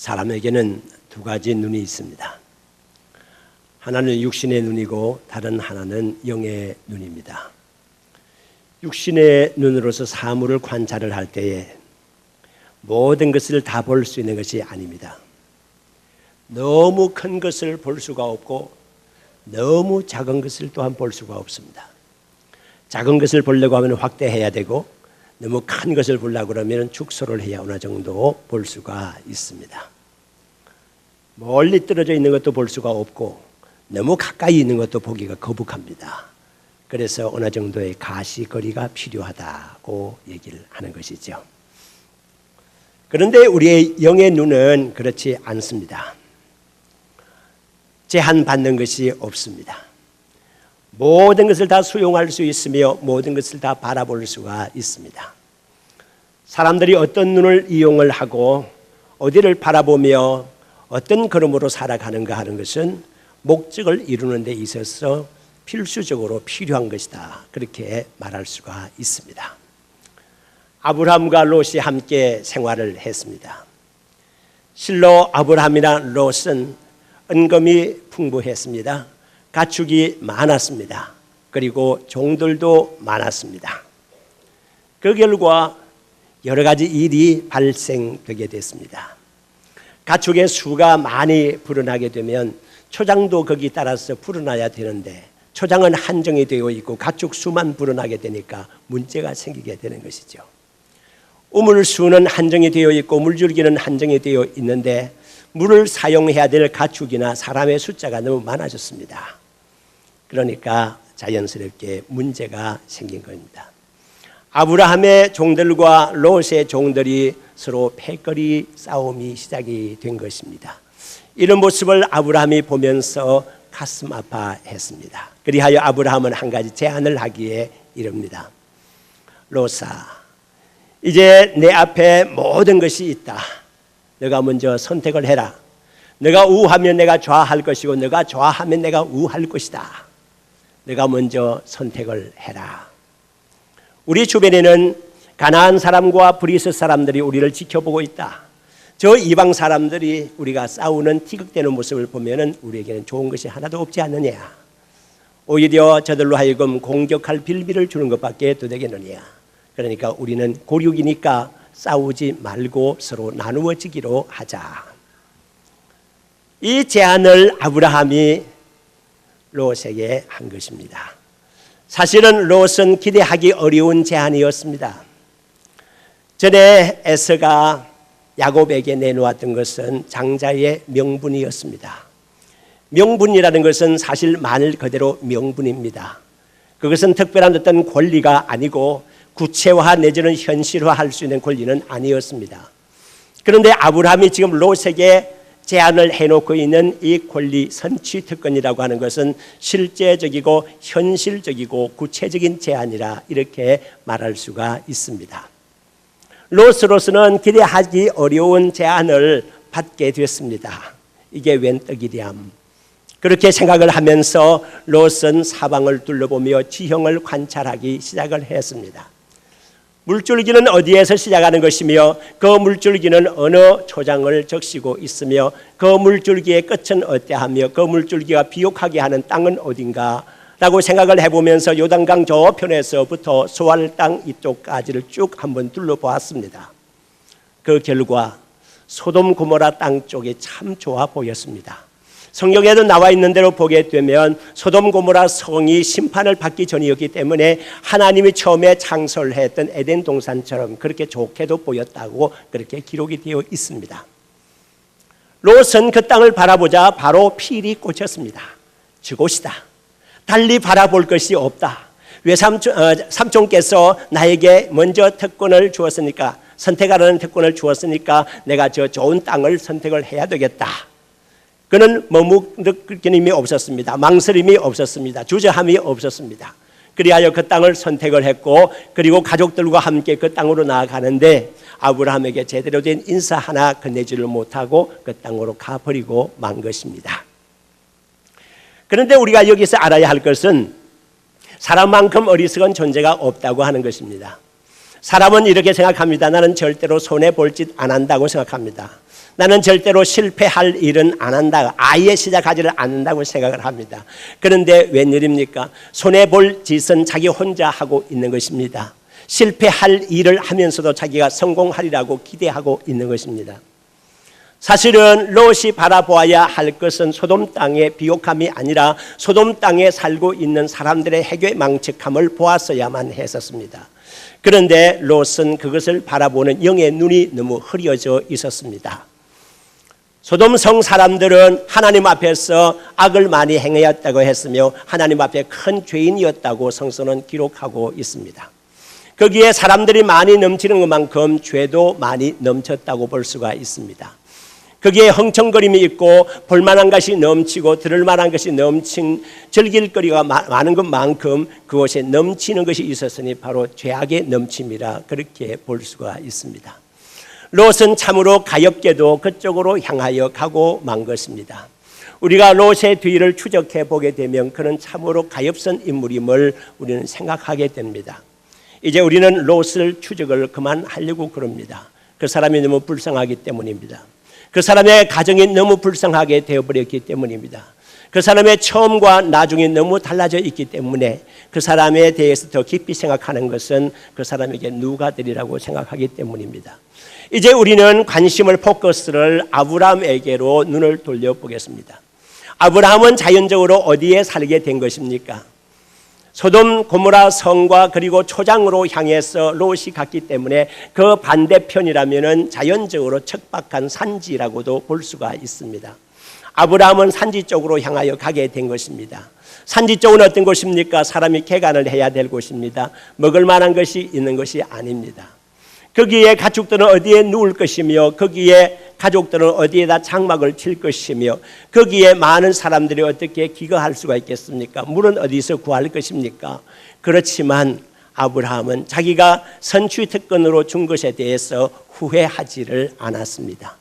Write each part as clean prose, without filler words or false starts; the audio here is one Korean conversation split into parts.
사람에게는 두 가지 눈이 있습니다. 하나는 육신의 눈이고 다른 하나는 영의 눈입니다. 육신의 눈으로서 사물을 관찰을 할 때에 모든 것을 다 볼 수 있는 것이 아닙니다. 너무 큰 것을 볼 수가 없고 너무 작은 것을 또한 볼 수가 없습니다. 작은 것을 보려고 하면 확대해야 되고 너무 큰 것을 보려고 그러면 축소를 해야 어느 정도 볼 수가 있습니다. 멀리 떨어져 있는 것도 볼 수가 없고 너무 가까이 있는 것도 보기가 거북합니다. 그래서 어느 정도의 가시거리가 필요하다고 얘기를 하는 것이죠. 그런데 우리의 영의 눈은 그렇지 않습니다. 제한받는 것이 없습니다. 모든 것을 다 수용할 수 있으며 모든 것을 다 바라볼 수가 있습니다. 사람들이 어떤 눈을 이용을 하고 어디를 바라보며 어떤 걸음으로 살아가는가 하는 것은 목적을 이루는 데 있어서 필수적으로 필요한 것이다. 그렇게 말할 수가 있습니다. 아브라함과 롯이 함께 생활을 했습니다. 실로 아브라함이나 롯은 은금이 풍부했습니다. 가축이 많았습니다. 그리고 종들도 많았습니다. 그 결과 여러 가지 일이 발생되게 됐습니다. 가축의 수가 많이 불어나게 되면 초장도 거기 따라서 불어나야 되는데 초장은 한정이 되어 있고 가축 수만 불어나게 되니까 문제가 생기게 되는 것이죠. 우물수는 한정이 되어 있고 물줄기는 한정이 되어 있는데 물을 사용해야 될 가축이나 사람의 숫자가 너무 많아졌습니다. 그러니까 자연스럽게 문제가 생긴 겁니다. 아브라함의 종들과 롯의 종들이 서로 패거리 싸움이 시작이 된 것입니다. 이런 모습을 아브라함이 보면서 가슴 아파했습니다. 그리하여 아브라함은 한 가지 제안을 하기에 이릅니다. 롯아, 이제 내 앞에 모든 것이 있다. 너가 먼저 선택을 해라. 너가 우하면 내가 좌할 것이고 너가 좌하면 내가 우할 것이다. 너가 먼저 선택을 해라. 우리 주변에는 가나안 사람과 브리스 사람들이 우리를 지켜보고 있다. 저 이방 사람들이 우리가 싸우는 티격대는 모습을 보면 우리에게는 좋은 것이 하나도 없지 않느냐. 오히려 저들로 하여금 공격할 빌미를 주는 것밖에 더 되겠느냐. 그러니까 우리는 고륙이니까 싸우지 말고 서로 나누어지기로 하자. 이 제안을 아브라함이 롯에게 한 것입니다. 사실은 롯은 기대하기 어려운 제안이었습니다. 전에 에서가 야곱에게 내놓았던 것은 장자의 명분이었습니다. 명분이라는 것은 사실 말 그대로 명분입니다. 그것은 특별한 어떤 권리가 아니고 구체화 내지는 현실화할 수 있는 권리는 아니었습니다. 그런데 아브라함이 지금 롯에게 제안을 해놓고 있는 이 권리 선취 특권이라고 하는 것은 실제적이고 현실적이고 구체적인 제안이라 이렇게 말할 수가 있습니다. 롯으로서는 기대하기 어려운 제안을 받게 됐습니다. 이게 웬 떡이랴. 그렇게 생각을 하면서 롯은 사방을 둘러보며 지형을 관찰하기 시작을 했습니다. 물줄기는 어디에서 시작하는 것이며 그 물줄기는 어느 초장을 적시고 있으며 그 물줄기의 끝은 어때하며 그 물줄기가 비옥하게 하는 땅은 어딘가 라고 생각을 해보면서 요단강 저편에서부터 소알 땅 이쪽까지를 쭉 한번 둘러보았습니다. 그 결과 소돔 고모라 땅 쪽이 참 좋아 보였습니다. 성경에도 나와 있는 대로 보게 되면 소돔 고모라 성이 심판을 받기 전이었기 때문에 하나님이 처음에 창설을 했던 에덴 동산처럼 그렇게 좋게도 보였다고 그렇게 기록이 되어 있습니다. 롯은 그 땅을 바라보자 바로 필이 꽂혔습니다. 저곳이다. 달리 바라볼 것이 없다. 왜 삼촌께서 나에게 먼저 특권을 주었으니까, 선택하라는 특권을 주었으니까 내가 저 좋은 땅을 선택을 해야 되겠다. 그는 머뭇거림이 없었습니다. 망설임이 없었습니다. 주저함이 없었습니다. 그리하여 그 땅을 선택을 했고 그리고 가족들과 함께 그 땅으로 나아가는데 아브라함에게 제대로 된 인사 하나 건네지를 못하고 그 땅으로 가버리고 만 것입니다. 그런데 우리가 여기서 알아야 할 것은 사람만큼 어리석은 존재가 없다고 하는 것입니다. 사람은 이렇게 생각합니다. 나는 절대로 손해볼 짓 안 한다고 생각합니다. 나는 절대로 실패할 일은 안 한다. 아예 시작하지를 않는다고 생각을 합니다. 그런데 웬일입니까? 손해볼 짓은 자기 혼자 하고 있는 것입니다. 실패할 일을 하면서도 자기가 성공하리라고 기대하고 있는 것입니다. 사실은 롯이 바라보아야 할 것은 소돔 땅의 비옥함이 아니라 소돔 땅에 살고 있는 사람들의 해괴망측함을 보았어야만 했었습니다. 그런데 롯은 그것을 바라보는 영의 눈이 너무 흐려져 있었습니다. 소돔 성 사람들은 하나님 앞에서 악을 많이 행하였다고 했으며 하나님 앞에 큰 죄인이었다고 성서는 기록하고 있습니다. 거기에 사람들이 많이 넘치는 것만큼 죄도 많이 넘쳤다고 볼 수가 있습니다. 거기에 흥청거림이 있고 볼만한 것이 넘치고 들을 만한 것이 넘친 즐길 거리가 많은 것만큼 그곳에 넘치는 것이 있었으니 바로 죄악의 넘침이라 그렇게 볼 수가 있습니다. 롯은 참으로 가엾게도 그쪽으로 향하여 가고 만 것입니다. 우리가 롯의 뒤를 추적해 보게 되면 그는 참으로 가엾은 인물임을 우리는 생각하게 됩니다. 이제 우리는 롯을 추적을 그만하려고 그럽니다. 그 사람이 너무 불쌍하기 때문입니다. 그 사람의 가정이 너무 불쌍하게 되어버렸기 때문입니다. 그 사람의 처음과 나중이 너무 달라져 있기 때문에 그 사람에 대해서 더 깊이 생각하는 것은 그 사람에게 누가 되리라고 생각하기 때문입니다. 이제 우리는 관심을 포커스를 아브라함에게로 눈을 돌려보겠습니다. 아브라함은 자연적으로 어디에 살게 된 것입니까? 소돔 고모라 성과 그리고 초장으로 향해서 롯이 갔기 때문에 그 반대편이라면은 자연적으로 척박한 산지라고도 볼 수가 있습니다. 아브라함은 산지 쪽으로 향하여 가게 된 것입니다. 산지 쪽은 어떤 곳입니까? 사람이 개간을 해야 될 곳입니다. 먹을 만한 것이 있는 것이 아닙니다. 거기에 가축들은 어디에 누울 것이며 거기에 가족들은 어디에다 장막을 칠 것이며 거기에 많은 사람들이 어떻게 기거할 수가 있겠습니까? 물은 어디서 구할 것입니까? 그렇지만 아브라함은 자기가 선취 특권으로 준 것에 대해서 후회하지를 않았습니다.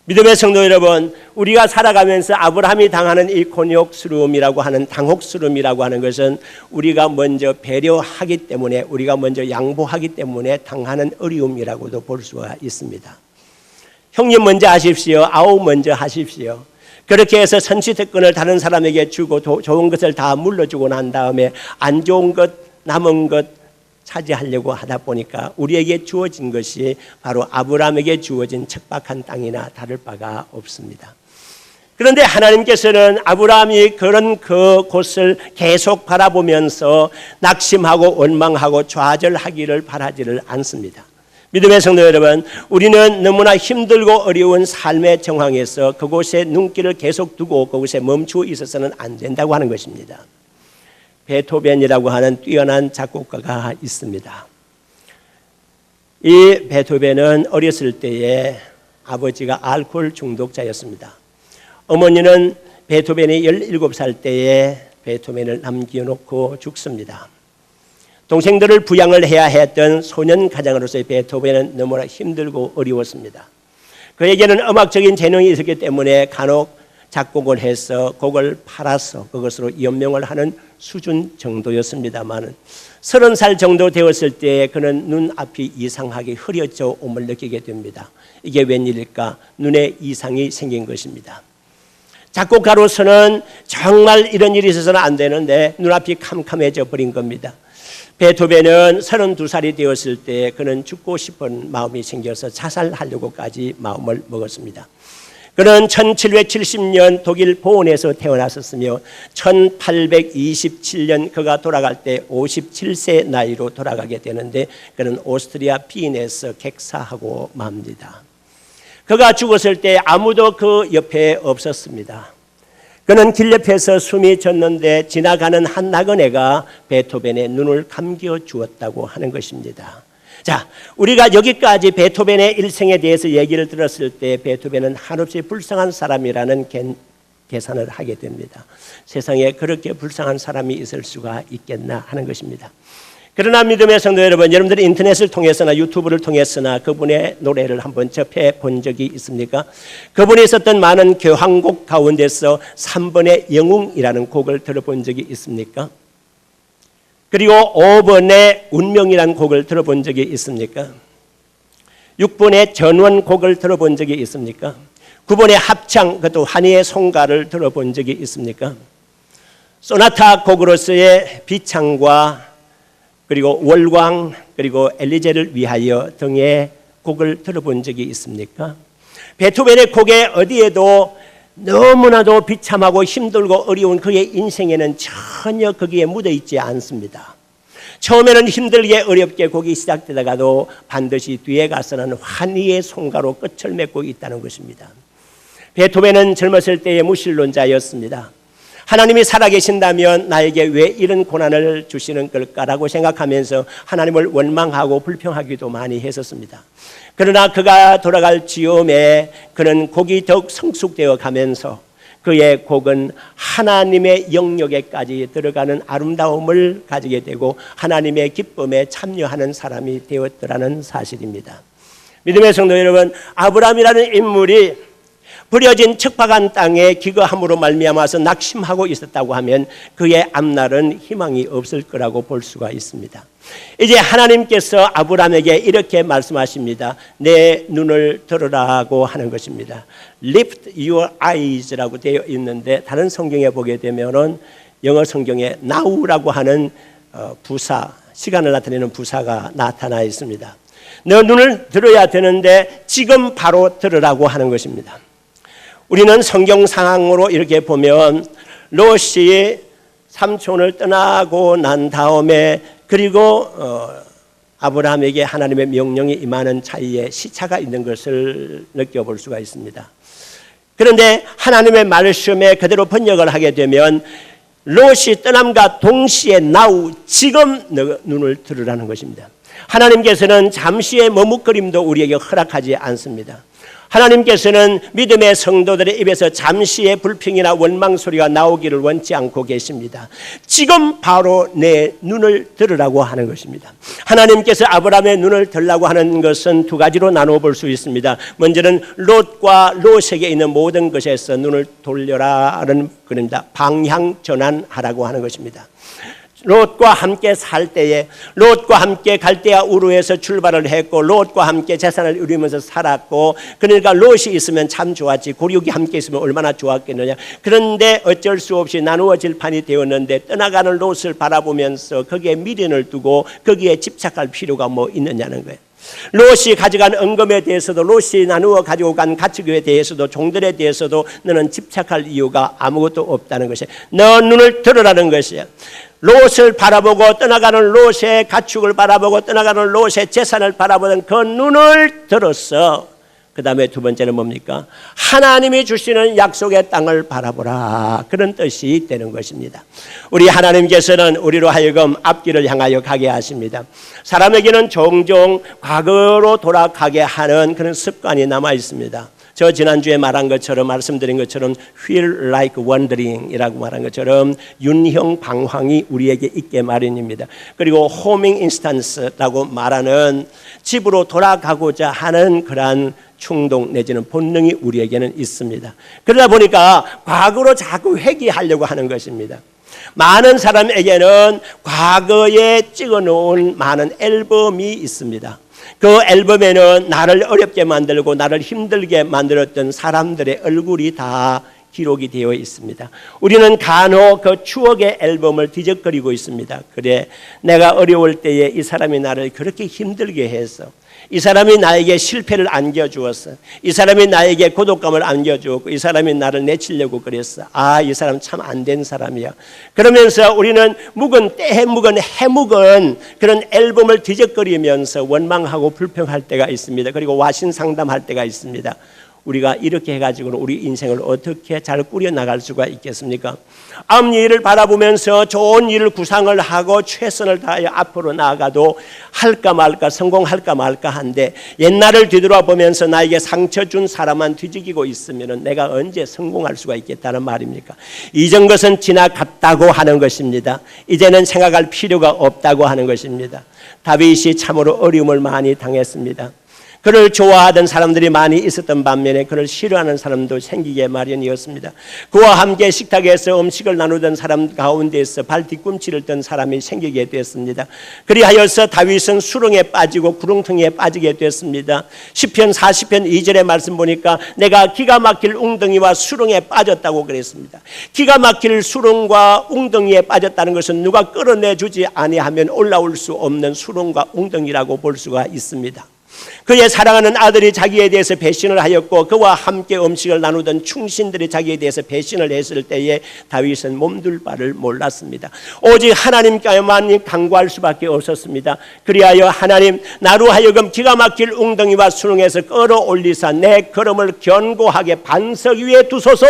믿음의 성도 여러분, 우리가 살아가면서 아브라함이 당하는 이 곤욕스러움이라고 하는 당혹스러움이라고 하는 것은 우리가 먼저 배려하기 때문에 우리가 먼저 양보하기 때문에 당하는 어려움이라고도 볼 수가 있습니다. 형님 먼저 하십시오. 아우 먼저 하십시오. 그렇게 해서 선취특권을 다른 사람에게 주고 좋은 것을 다 물러주고 난 다음에 안 좋은 것, 남은 것 차지하려고 하다 보니까 우리에게 주어진 것이 바로 아브라함에게 주어진 척박한 땅이나 다를 바가 없습니다. 그런데 하나님께서는 아브라함이 그런 그 곳을 계속 바라보면서 낙심하고 원망하고 좌절하기를 바라지를 않습니다. 믿음의 성도 여러분, 우리는 너무나 힘들고 어려운 삶의 정황에서 그곳에 눈길을 계속 두고 그곳에 멈추어 있어서는 안 된다고 하는 것입니다. 베토벤이라고 하는 뛰어난 작곡가가 있습니다. 이 베토벤은 어렸을 때에 아버지가 알코올 중독자였습니다. 어머니는 베토벤이 17살 때에 베토벤을 남겨놓고 죽습니다. 동생들을 부양을 해야 했던 소년 가장으로서의 베토벤은 너무나 힘들고 어려웠습니다. 그에게는 음악적인 재능이 있었기 때문에 간혹 작곡을 해서 곡을 팔아서 그것으로 연명을 하는 수준 정도였습니다만 30살 정도 되었을 때 그는 눈앞이 이상하게 흐려져 옴을 느끼게 됩니다. 이게 웬일일까? 눈에 이상이 생긴 것입니다. 작곡가로서는 정말 이런 일이 있어서는 안 되는데 눈앞이 캄캄해져 버린 겁니다. 베토벤은 32살이 되었을 때 그는 죽고 싶은 마음이 생겨서 자살하려고까지 마음을 먹었습니다. 그는 1770년 독일 보온에서 태어났었으며 1827년 그가 돌아갈 때 57세 나이로 돌아가게 되는데 그는 오스트리아 비엔에서 객사하고 맙니다. 그가 죽었을 때 아무도 그 옆에 없었습니다. 그는 길 옆에서 숨이 졌는데 지나가는 한 나그네가 베토벤의 눈을 감겨 주었다고 하는 것입니다. 자, 우리가 여기까지 베토벤의 일생에 대해서 얘기를 들었을 때 베토벤은 한없이 불쌍한 사람이라는 계산을 하게 됩니다. 세상에 그렇게 불쌍한 사람이 있을 수가 있겠나 하는 것입니다. 그러나 믿음의 성도 여러분, 여러분들이 인터넷을 통해서나 유튜브를 통해서나 그분의 노래를 한번 접해 본 적이 있습니까? 그분이 썼던 많은 교향곡 가운데서 3번의 영웅이라는 곡을 들어본 적이 있습니까? 그리고 5번의 운명이라는 곡을 들어본 적이 있습니까? 6번의 전원곡을 들어본 적이 있습니까? 번의 합창, 그것도 한이의 송가를 들어본 적이 있습니까? 소나타 곡으로서의 비창과 그리고 월광 그리고 엘리제를 위하여 등의 곡을 들어본 적이 있습니까? 베토벤의 곡에 어디에도 너무나도 비참하고 힘들고 어려운 그의 인생에는 전혀 거기에 묻어있지 않습니다. 처음에는 힘들게 어렵게 곡이 시작되다가도 반드시 뒤에 가서는 환희의 송가로 끝을 맺고 있다는 것입니다. 베토벤은 젊었을 때의 무신론자였습니다. 하나님이 살아계신다면 나에게 왜 이런 고난을 주시는 걸까라고 생각하면서 하나님을 원망하고 불평하기도 많이 했었습니다. 그러나 그가 돌아갈 즈음에 그는 곡이 더욱 성숙되어 가면서 그의 곡은 하나님의 영역에까지 들어가는 아름다움을 가지게 되고 하나님의 기쁨에 참여하는 사람이 되었더라는 사실입니다. 믿음의 성도 여러분, 아브라함이라는 인물이 버려진 척박한 땅에 기거함으로 말미암아서 낙심하고 있었다고 하면 그의 앞날은 희망이 없을 거라고 볼 수가 있습니다. 이제 하나님께서 아브라함에게 이렇게 말씀하십니다. 내 눈을 들으라고 하는 것입니다. Lift your eyes라고 되어 있는데 다른 성경에 보게 되면은 영어 성경에 now라고 하는 부사, 시간을 나타내는 부사가 나타나 있습니다. 너 눈을 들어야 되는데 지금 바로 들으라고 하는 것입니다. 우리는 성경 상황으로 이렇게 보면 롯이 삼촌을 떠나고 난 다음에 그리고 아브라함에게 하나님의 명령이 임하는 차이에 시차가 있는 것을 느껴볼 수가 있습니다. 그런데 하나님의 말씀에 그대로 번역을 하게 되면 롯이 떠남과 동시에 now 지금 너 눈을 들으라는 것입니다. 하나님께서는 잠시의 머뭇거림도 우리에게 허락하지 않습니다. 하나님께서는 믿음의 성도들의 입에서 잠시의 불평이나 원망 소리가 나오기를 원치 않고 계십니다. 지금 바로 내 눈을 들으라고 하는 것입니다. 하나님께서 아브라함의 눈을 들라고 하는 것은 두 가지로 나누어 볼 수 있습니다. 먼저는 롯과 롯에게 있는 모든 것에서 눈을 돌려라는 그럽니다. 방향 전환하라고 하는 것입니다. 롯과 함께 살 때에 롯과 함께 갈대아 우르에서 출발을 했고 롯과 함께 재산을 이루면서 살았고 그러니까 롯이 있으면 참 좋았지 고륙이 함께 있으면 얼마나 좋았겠느냐. 그런데 어쩔 수 없이 나누어질 판이 되었는데 떠나가는 롯을 바라보면서 거기에 미련을 두고 거기에 집착할 필요가 뭐 있느냐는 거예요. 롯이 가져간 은금에 대해서도 롯이 나누어 가지고 간 가축에 대해서도 종들에 대해서도 너는 집착할 이유가 아무것도 없다는 것이에요. 너 눈을 들으라는 것이에요. 롯을 바라보고 떠나가는 롯의 가축을 바라보고 떠나가는 롯의 재산을 바라보던 그 눈을 들었어. 그 다음에 두 번째는 뭡니까? 하나님이 주시는 약속의 땅을 바라보라. 그런 뜻이 되는 것입니다. 우리 하나님께서는 우리로 하여금 앞길을 향하여 가게 하십니다. 사람에게는 종종 과거로 돌아가게 하는 그런 습관이 남아 있습니다. 저 지난주에 말한 것처럼 말씀드린 것처럼 feel like wandering 이라고 말한 것처럼 윤형 방황이 우리에게 있게 마련입니다. 그리고 homing instance라고 말하는 집으로 돌아가고자 하는 그러한 충동 내지는 본능이 우리에게는 있습니다. 그러다 보니까 과거로 자꾸 회귀하려고 하는 것입니다. 많은 사람에게는 과거에 찍어놓은 많은 앨범이 있습니다. 그 앨범에는 나를 어렵게 만들고 나를 힘들게 만들었던 사람들의 얼굴이 다 기록이 되어 있습니다. 우리는 간혹 그 추억의 앨범을 뒤적거리고 있습니다. 그래, 내가 어려울 때에 이 사람이 나를 그렇게 힘들게 해서 이 사람이 나에게 실패를 안겨주었어. 이 사람이 나에게 고독감을 안겨주었고 이 사람이 나를 내치려고 그랬어. 아, 이 사람 참 안 된 사람이야. 그러면서 우리는 때 묵은 해묵은 그런 앨범을 뒤적거리면서 원망하고 불평할 때가 있습니다. 그리고 와신 상담할 때가 있습니다. 우리가 이렇게 해가지고는 우리 인생을 어떻게 잘 꾸려나갈 수가 있겠습니까? 앞일을 바라보면서 좋은 일을 구상을 하고 최선을 다하여 앞으로 나아가도 할까 말까 성공할까 말까 한데 옛날을 뒤돌아보면서 나에게 상처 준 사람만 뒤지기고 있으면 내가 언제 성공할 수가 있겠다는 말입니까? 이전 것은 지나갔다고 하는 것입니다. 이제는 생각할 필요가 없다고 하는 것입니다. 다윗이 참으로 어려움을 많이 당했습니다. 그를 좋아하던 사람들이 많이 있었던 반면에 그를 싫어하는 사람도 생기게 마련이었습니다. 그와 함께 식탁에서 음식을 나누던 사람 가운데에서 발 뒤꿈치를 든 사람이 생기게 됐습니다. 그리하여서 다윗은 수렁에 빠지고 구렁텅이에 빠지게 됐습니다. 시편 40편 2절의 말씀 보니까 내가 기가 막힐 웅덩이와 수렁에 빠졌다고 그랬습니다. 기가 막힐 수렁과 웅덩이에 빠졌다는 것은 누가 끌어내주지 아니하면 올라올 수 없는 수렁과 웅덩이라고 볼 수가 있습니다. 그의 사랑하는 아들이 자기에 대해서 배신을 하였고 그와 함께 음식을 나누던 충신들이 자기에 대해서 배신을 했을 때에 다윗은 몸둘 바를 몰랐습니다. 오직 하나님께만 간구할 수밖에 없었습니다. 그리하여 하나님, 나로 하여금 기가 막힐 웅덩이와 수렁에서 끌어올리사 내 걸음을 견고하게 반석 위에 두소서.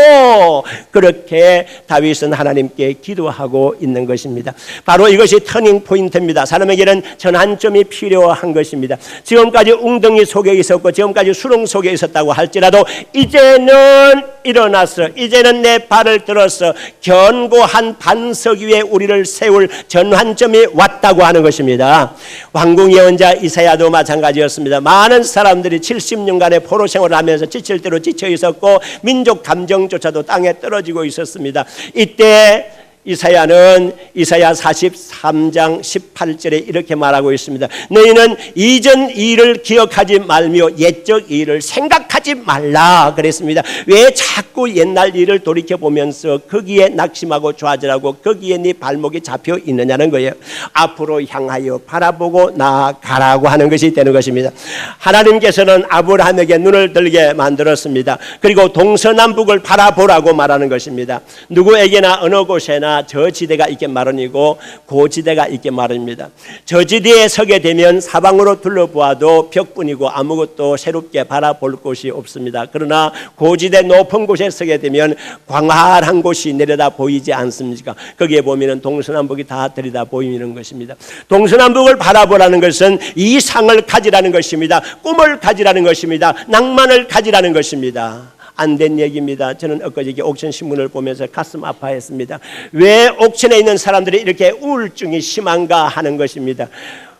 그렇게 다윗은 하나님께 기도하고 있는 것입니다. 바로 이것이 터닝 포인트입니다. 사람에게는 전환점이 필요한 것입니다. 지금까지 웅덩이 속에 있었고 지금까지 수렁 속에 있었다고 할지라도 이제는 일어나서 이제는 내 발을 들어서 견고한 반석 위에 우리를 세울 전환점이 왔다고 하는 것입니다. 왕궁 예언자 이사야도 마찬가지였습니다. 많은 사람들이 70년간의 포로 생활을 하면서 지칠 대로 지쳐 있었고 민족 감정조차도 땅에 떨어지고 있었습니다. 이때 이사야는 이사야 43장 18절에 이렇게 말하고 있습니다. 너희는 이전 일을 기억하지 말며 옛적 일을 생각하지 말라 그랬습니다. 왜 자꾸 옛날 일을 돌이켜보면서 거기에 낙심하고 좌절하고 거기에 네 발목이 잡혀 있느냐는 거예요. 앞으로 향하여 바라보고 나아가라고 하는 것이 되는 것입니다. 하나님께서는 아브라함에게 눈을 들게 만들었습니다. 그리고 동서남북을 바라보라고 말하는 것입니다. 누구에게나 어느 곳에나 저지대가 있게 마련이고 고지대가 있게 마련입니다. 저지대에 서게 되면 사방으로 둘러보아도 벽뿐이고 아무것도 새롭게 바라볼 곳이 없습니다. 그러나 고지대 높은 곳에 서게 되면 광활한 곳이 내려다 보이지 않습니까? 거기에 보면 동서남북이 다 들여다 보이는 것입니다. 동서남북을 바라보라는 것은 이상을 가지라는 것입니다. 꿈을 가지라는 것입니다. 낭만을 가지라는 것입니다. 안 된 얘기입니다. 저는 엊그저께 옥천 신문을 보면서 가슴 아파했습니다. 왜 옥천에 있는 사람들이 이렇게 우울증이 심한가 하는 것입니다.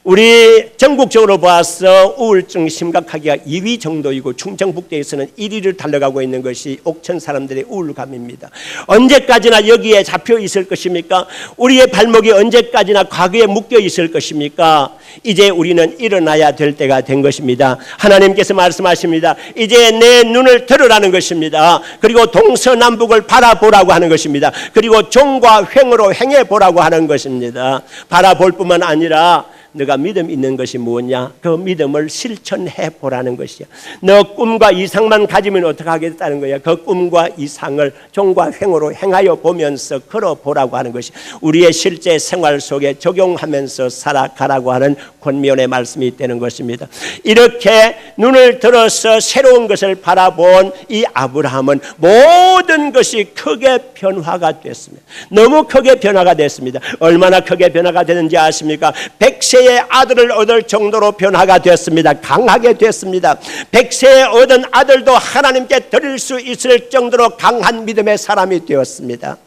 우리 전국적으로 봐서 우울증 심각하기가 2위 정도이고 충청북도에서는 1위를 달려가고 있는 것이 옥천 사람들의 우울감입니다. 언제까지나 여기에 잡혀 있을 것입니까? 우리의 발목이 언제까지나 과거에 묶여 있을 것입니까? 이제 우리는 일어나야 될 때가 된 것입니다. 하나님께서 말씀하십니다. 이제 내 눈을 들으라는 것입니다. 그리고 동서남북을 바라보라고 하는 것입니다. 그리고 종과 횡으로 행해보라고 하는 것입니다. 바라볼 뿐만 아니라 너가 믿음 있는 것이 무엇냐? 그 믿음을 실천해 보라는 것이야. 너 꿈과 이상만 가지면 어떻게 하겠다는 거야? 그 꿈과 이상을 종과 횡으로 행하여 보면서 걸어보라고 하는 것이 우리의 실제 생활 속에 적용하면서 살아가라고 하는 권면의 말씀이 되는 것입니다. 이렇게 눈을 들어서 새로운 것을 바라본 이 아브라함은 모든 것이 크게 변화가 됐습니다. 너무 크게 변화가 됐습니다. 얼마나 크게 변화가 되는지 아십니까? 100세의 아들을 얻을 정도로 변화가 됐습니다. 강하게 됐습니다. 100세에 얻은 아들도 하나님께 드릴 수 있을 정도로 강한 믿음의 사람이 되었습니다.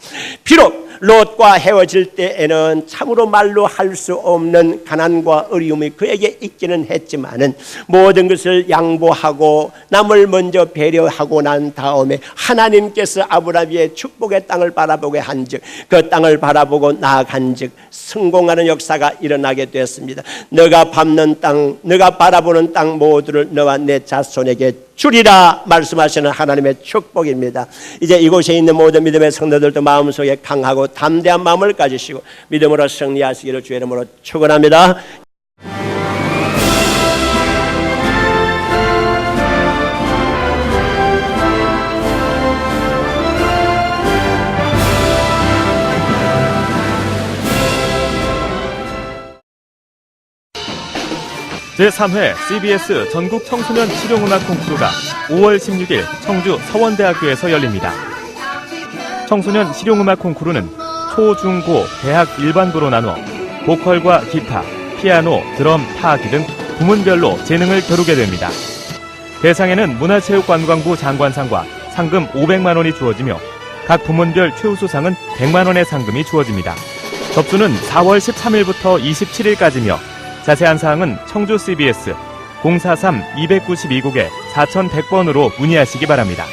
비록 롯과 헤어질 때에는 참으로 말로 할 수 없는 가난과 어려움이 그에게 있기는 했지만은 모든 것을 양보하고 남을 먼저 배려하고 난 다음에 하나님께서 아브라함의 축복의 땅을 바라보게 한즉 그 땅을 바라보고 나아간즉 성공하는 역사가 일어나게 되었습니다. 너가 밟는 땅, 너가 바라보는 땅 모두를 너와 내 자손에게 주리라 말씀하시는 하나님의 축복입니다. 이제 이곳에 있는 모든 믿음의 성도들도 마음속에 강하고 담대한 마음을 가지시고 믿음으로 승리하시기를 주의 이름으로 축원합니다. 제3회 CBS 전국 청소년 실용음악 콩쿠르가 5월 16일 청주 서원대학교에서 열립니다. 청소년 실용음악 콩쿠르는 초, 중, 고, 대학 일반부로 나누어 보컬과 기타, 피아노, 드럼, 타악기 등 부문별로 재능을 겨루게 됩니다. 대상에는 문화체육관광부 장관상과 상금 500만 원이 주어지며 각 부문별 최우수상은 100만 원의 상금이 주어집니다. 접수는 4월 13일부터 27일까지며 자세한 사항은 청주 CBS 043-292국에 4100번으로 문의하시기 바랍니다.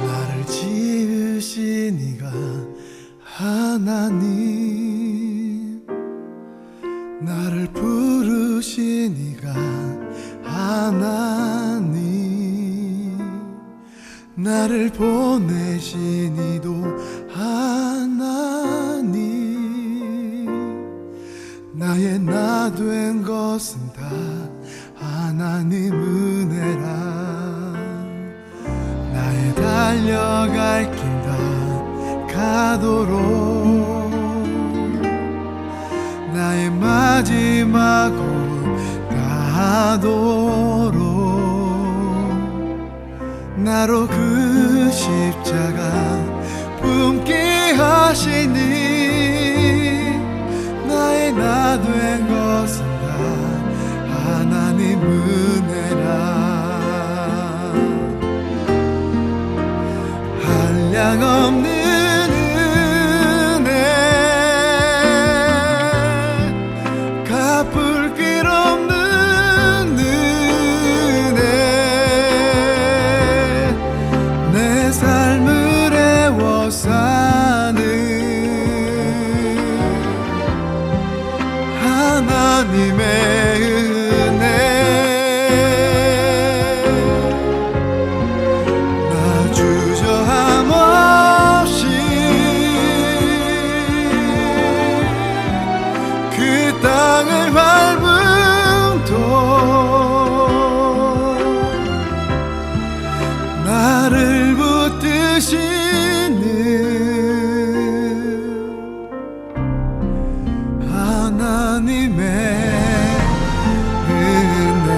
나를 지으신 이가 하나님, 나를 부르신 이가 하나님, 나를 보내신 이도 하나님, 나의 나 된 것은 다 하나님 은혜라. 나의 달려갈 길 다 가도록, 나의 마지막 호흡 다하도록, 나로 그 십자가 품게 하시니, 나의 나 된 것은 다 하나님 은혜라. 한량없는 은혜, 갚을 길 없는 은혜, 내 삶을 애워 사는 하나님의 은혜. 나 주저함 없이 그 땅을 밟음도, 나를 붙드시는 하나님의 은혜.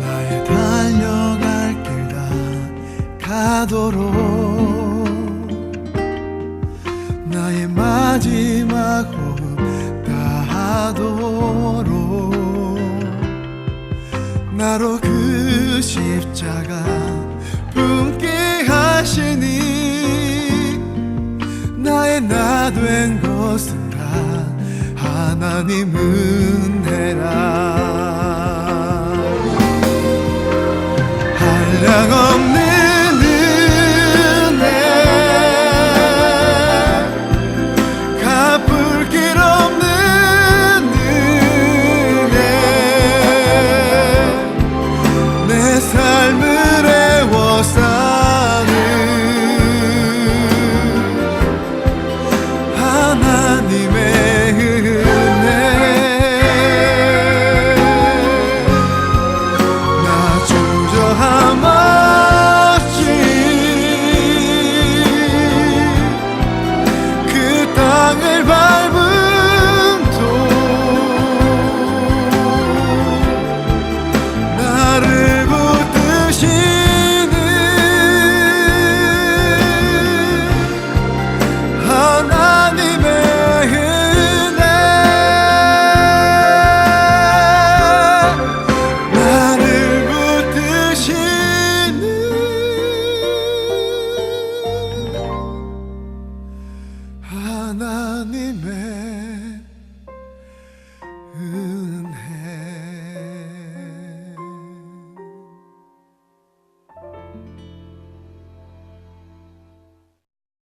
나의 달려갈 길 다 가도록, 나의 마지막 호흡 다하도록, 나로 그 십자가 품게 하시니, 나의 나 된 것은 다 하나님 은혜라.